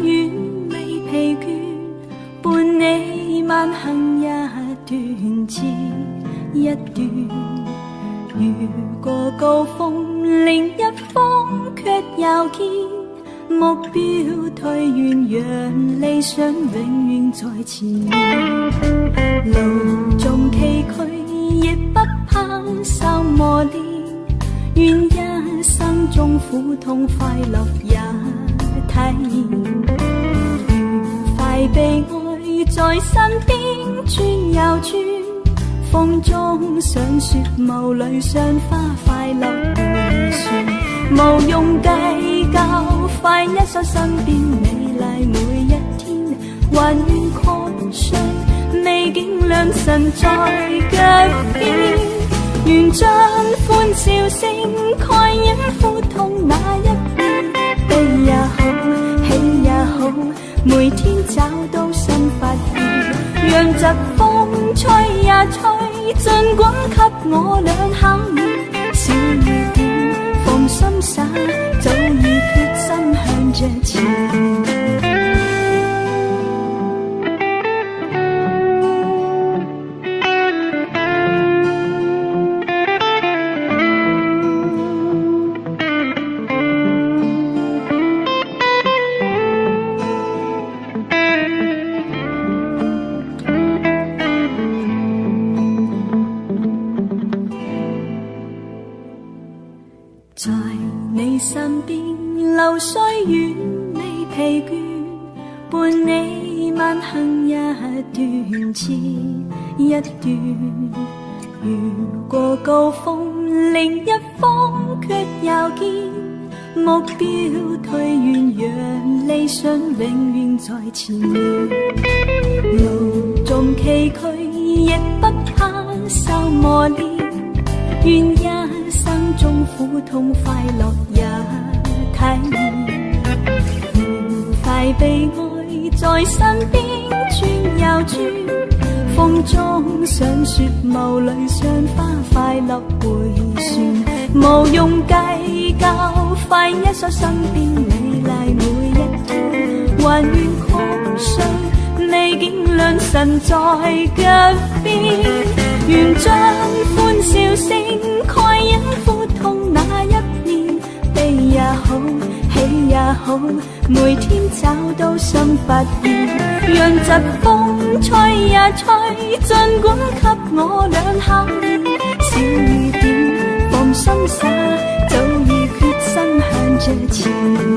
遠未疲倦，伴你慢行一段接一段。越過高峰，另一方卻又見目標退遠，讓理想永遠在前面。路縱崎嶇，亦不怕受磨練，願一生中苦痛快樂也體驗。愉快悲哀在身邊轉又轉，風中想說霧裏賞花快樂迴旋，無用計較，快一掃身邊美麗每一天，還願擴張美景良辰在腳邊，願將歡笑聲蓋掩苦痛那一面，悲也好，喜也好，每天找到新發現，讓疾風吹也吹，盡管給我倆考驗，小雨點放心灑，早已決心向着前。在你身邊流雖遠未疲倦，伴你慢行一段接一段。越過高峰，另一方卻又見目標退遠，讓理想永遠在前面。路縱崎嶇，亦不怕受磨練，願一生中苦痛快樂也體驗。愉快悲哀在身邊轉又轉，風中想說霧裏賞花快樂迴旋，無用計較，快一掃身邊美麗每一天，還願擴張美景良辰在腳邊，願將歡笑聲蓋掩苦痛那一面，悲也好，喜也好，每天找到新發現，讓疾風吹也吹，盡管給我倆考驗，小雨點放心灑，早已決心向着前。